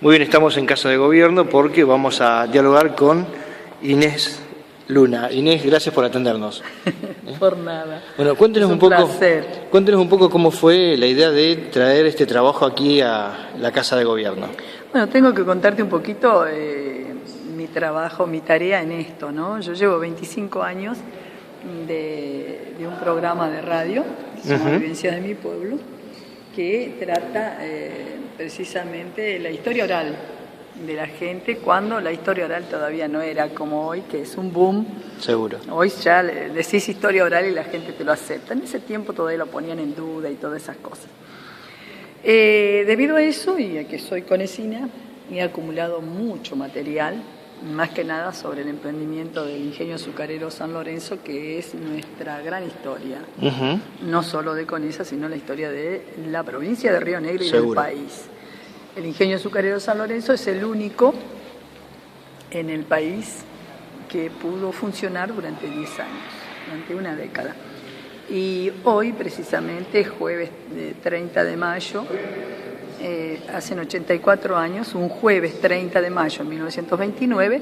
Muy bien, estamos en Casa de Gobierno porque vamos a dialogar con Inés Luna. Inés, gracias por atendernos. Por nada. Bueno, cuéntenos Placer. Cuéntenos un poco cómo fue la idea de traer este trabajo aquí a la Casa de Gobierno. Bueno, tengo que contarte un poquito mi trabajo, mi tarea en esto, ¿no? Yo llevo 25 años de un programa de radio, Supervivencia de mi pueblo, que trata precisamente la historia oral de la gente, cuando la historia oral todavía no era como hoy, que es un boom. Seguro. Hoy ya decís historia oral y la gente te lo acepta. En ese tiempo todavía lo ponían en duda y todas esas cosas. Debido a eso y a que soy conecina, he acumulado mucho material, más que nada sobre el emprendimiento del ingenio azucarero San Lorenzo, que es nuestra gran historia, no solo de Conesa, sino la historia de la provincia de Río Negro y del país. El ingenio azucarero San Lorenzo es el único en el país que pudo funcionar durante 10 años, durante una década. Y hoy, precisamente, jueves 30 de mayo, hace 84 años, un jueves 30 de mayo de 1929,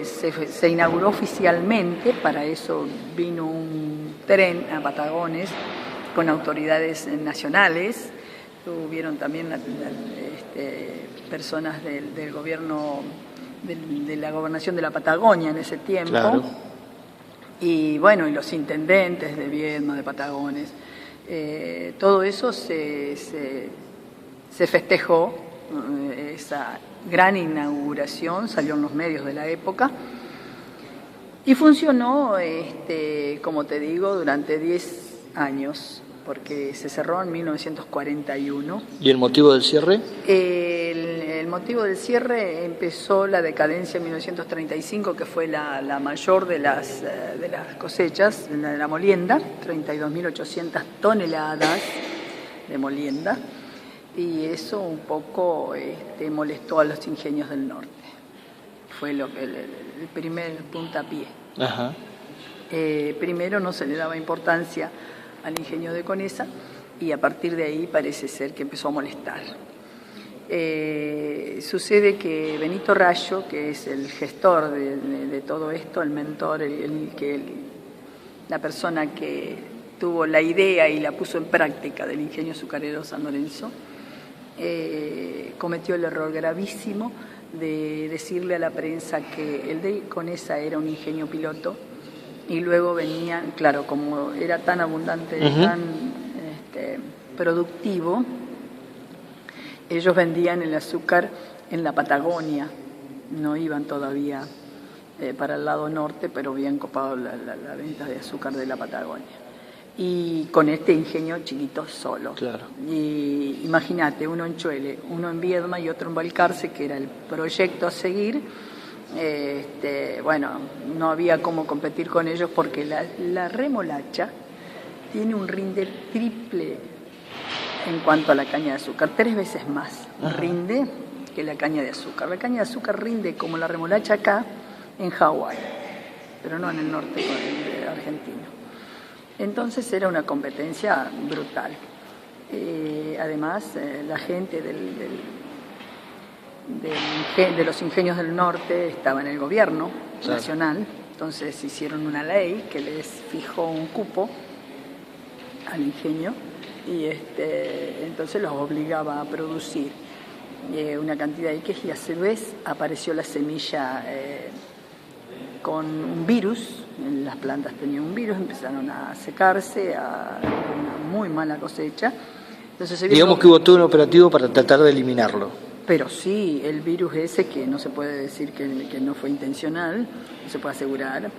se inauguró oficialmente. Para eso vino un tren a Patagones con autoridades nacionales. Hubieron también personas del gobierno, de la gobernación de la Patagonia en ese tiempo. Claro. Y bueno, y los intendentes de Viedma, de Patagones. Todo eso se festejó, esa gran inauguración, salió en los medios de la época. Y funcionó, como te digo, durante 10 años. Porque se cerró en 1941. ¿Y el motivo del cierre? El motivo del cierre empezó la decadencia en 1935, que fue la mayor de las cosechas, de la molienda, 32.800 toneladas de molienda, y eso un poco molestó a los ingenios del norte. Fue el primer puntapié. Ajá. Primero no se le daba importancia al ingenio de Conesa, y a partir de ahí parece ser que empezó a molestar. Sucede que Benito Rayo, que es el gestor de todo esto, el mentor, la persona que tuvo la idea y la puso en práctica del ingenio azucarero San Lorenzo, cometió el error gravísimo de decirle a la prensa que el de Conesa era un ingenio piloto. Y luego venían, claro, como era tan abundante, tan productivo, ellos vendían el azúcar en la Patagonia, no iban todavía para el lado norte, pero habían copado la venta de azúcar de la Patagonia. Y con este ingenio chiquito solo. Claro. Y imagínate, uno en Chuele, uno en Viedma y otro en Balcarce, que era el proyecto a seguir. Bueno, no había cómo competir con ellos porque la remolacha tiene un rinde triple en cuanto a la caña de azúcar, 3 veces más rinde que la caña de azúcar. La caña de azúcar rinde como la remolacha acá en Hawái, pero no en el norte argentino. Entonces era una competencia brutal. Además, la gente de los ingenios del norte estaba en el gobierno nacional, entonces hicieron una ley que les fijó un cupo al ingenio y entonces los obligaba a producir una cantidad de X, y a su vez apareció la semilla con un virus. Las plantas tenían un virus, empezaron a secarse, a una muy mala cosecha. Entonces, digamos que hubo todo un operativo para tratar de eliminarlo. Pero sí, el virus ese, que no se puede decir que no fue intencional, no se puede asegurar,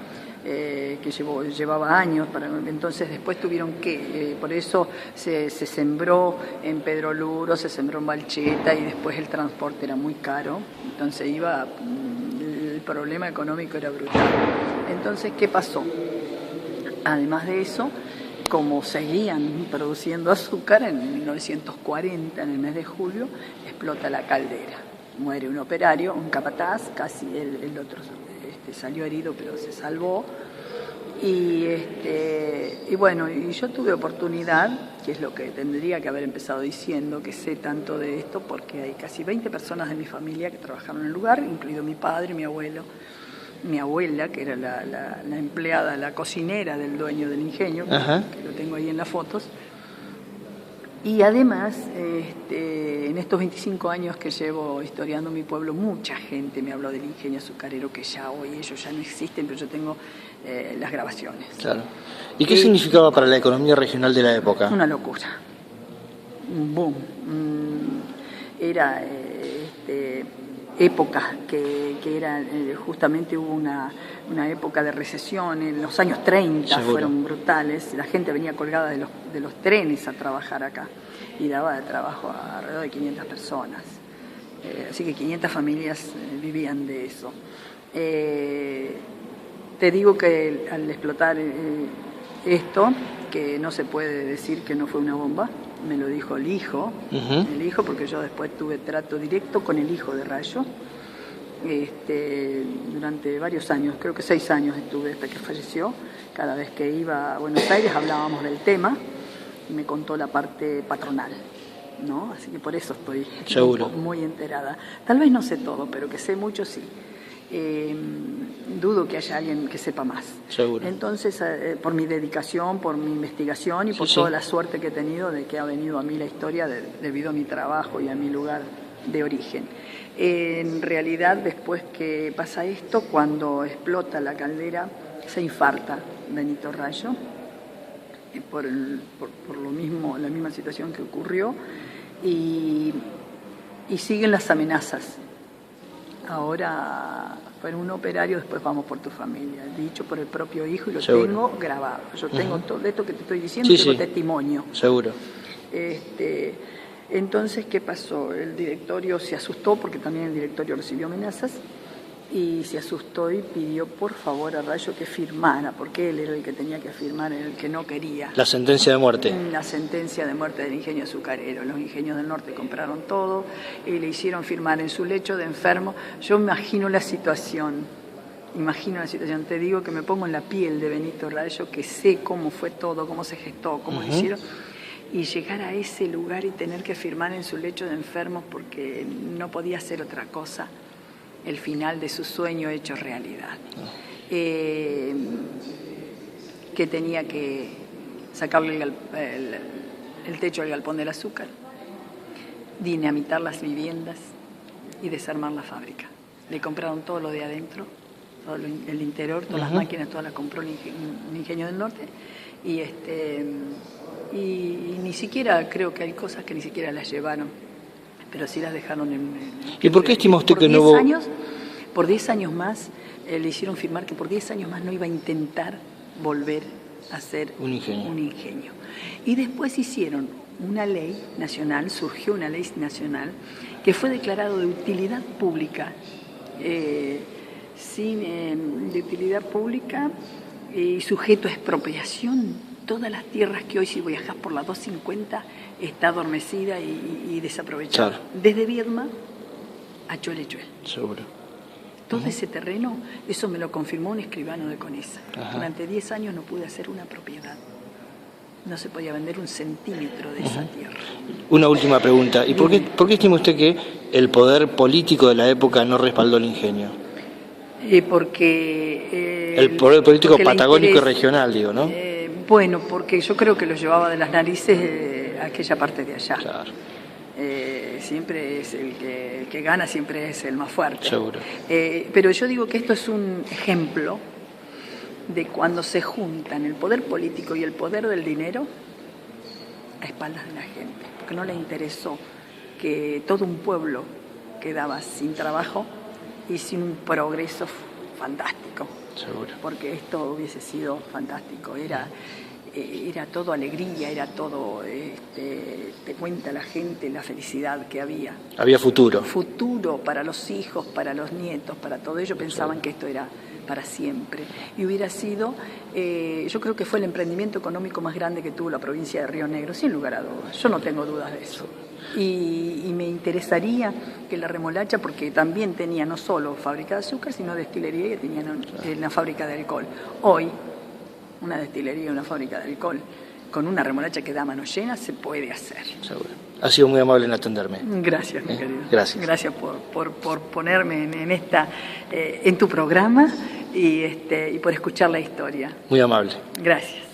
que llevaba años, entonces después tuvieron que, por eso se sembró en Pedro Luro, se sembró en Balcheta, y después el transporte era muy caro, entonces el problema económico era brutal. Entonces, ¿qué pasó? Además de eso, como seguían produciendo azúcar, en 1940, en el mes de julio, explota la caldera. Muere un operario, un capataz, casi el otro salió herido, pero se salvó. Y bueno, y yo tuve oportunidad, que es lo que tendría que haber empezado diciendo, que sé tanto de esto, porque hay casi 20 personas de mi familia que trabajaron en el lugar, incluido mi padre, mi abuelo, mi abuela, que era la empleada, la cocinera del dueño del ingenio, que lo tengo ahí en las fotos. Y además, en estos 25 años que llevo historiando mi pueblo, mucha gente me habló del ingenio azucarero, que ya hoy ellos ya no existen, pero yo tengo las grabaciones. Claro. ¿Y qué significaba para la economía regional de la época? Una locura. Un boom. Era épocas que era, justamente hubo una época de recesión, en los años 30 Seguro. Fueron brutales, la gente venía colgada de los trenes a trabajar acá y daba de trabajo a alrededor de 500 personas, así que 500 familias vivían de eso. Te digo que al explotar esto, que no se puede decir que no fue una bomba, me lo dijo el hijo, porque yo después tuve trato directo con el hijo de Rayo, durante varios años, creo que 6 años estuve hasta que falleció. Cada vez que iba a Buenos Aires hablábamos del tema y me contó la parte patronal, ¿no? Así que por eso estoy muy enterada. Tal vez no sé todo, pero que sé mucho sí. Dudo que haya alguien que sepa más. Seguro. Entonces, por mi dedicación, por mi investigación y por toda la suerte que he tenido de que ha venido a mí la historia debido a mi trabajo y a mi lugar de origen. En realidad, después que pasa esto, cuando explota la caldera, se infarta Benito Rayo, por lo mismo, la misma situación que ocurrió, y siguen las amenazas. Ahora, para un operario, después vamos por tu familia, dicho por el propio hijo, y lo tengo grabado. Yo tengo todo esto que te estoy diciendo, tengo testimonio. Seguro. Entonces, ¿qué pasó? El directorio se asustó, porque también el directorio recibió amenazas, y se asustó y pidió por favor a Rayo que firmara, porque él era el que tenía que firmar, el que no quería. La sentencia de muerte. La sentencia de muerte del ingenio azucarero. Los ingenios del norte compraron todo y le hicieron firmar en su lecho de enfermo. Yo imagino la situación, te digo que me pongo en la piel de Benito Rayo, que sé cómo fue todo, cómo se gestó, cómo lo hicieron, y llegar a ese lugar y tener que firmar en su lecho de enfermo porque no podía hacer otra cosa, el final de su sueño hecho realidad. Que tenía que sacarle el techo al galpón del azúcar, dinamitar las viviendas y desarmar la fábrica. Le compraron todo lo de adentro, todo el interior, todas las máquinas, todas las compró el ingenio del norte, y ni siquiera, creo que hay cosas que ni siquiera las llevaron, pero sí las dejaron ¿Y por qué estima usted que no hubo...? Por 10 años más le hicieron firmar que por 10 años más no iba a intentar volver a ser un ingenio. Y después hicieron una ley nacional, surgió una ley nacional que fue declarado de utilidad pública, de utilidad pública y sujeto a expropiación. Todas las tierras que hoy, si viajas por la 250, está adormecida y desaprovechada. Claro. Desde Viedma a Cholechuel. Seguro. Todo ese terreno, eso me lo confirmó un escribano de Conesa. Durante 10 años no pude hacer una propiedad. No se podía vender un centímetro de esa tierra. Una última pregunta. ¿Y por qué estima usted que el poder político de la época no respaldó el ingenio? Porque... el poder político patagónico y regional, digo, ¿no? Bueno, porque yo creo que lo llevaba de las narices aquella parte de allá. Claro. Siempre es el que gana, siempre es el más fuerte. Seguro. Pero yo digo que esto es un ejemplo de cuando se juntan el poder político y el poder del dinero a espaldas de la gente, porque no le interesó que todo un pueblo quedaba sin trabajo y sin un progreso fantástico. Seguro. Porque esto hubiese sido fantástico, era todo alegría, era todo, te cuenta la gente la felicidad que había. Había futuro. Futuro para los hijos, para los nietos, para todo ello. Pensaban que esto era para siempre. Y hubiera sido, yo creo que fue el emprendimiento económico más grande que tuvo la provincia de Río Negro, sin lugar a dudas. Yo no tengo dudas de eso. Y me interesaría que la remolacha, porque también tenía no solo fábrica de azúcar, sino destilería, y tenían una fábrica de alcohol. Hoy una destilería, una fábrica de alcohol, con una remolacha que da mano llena, se puede hacer. Seguro. Ha sido muy amable en atenderme. Gracias, mi querido. Gracias. Gracias por ponerme en tu programa y por escuchar la historia. Muy amable. Gracias.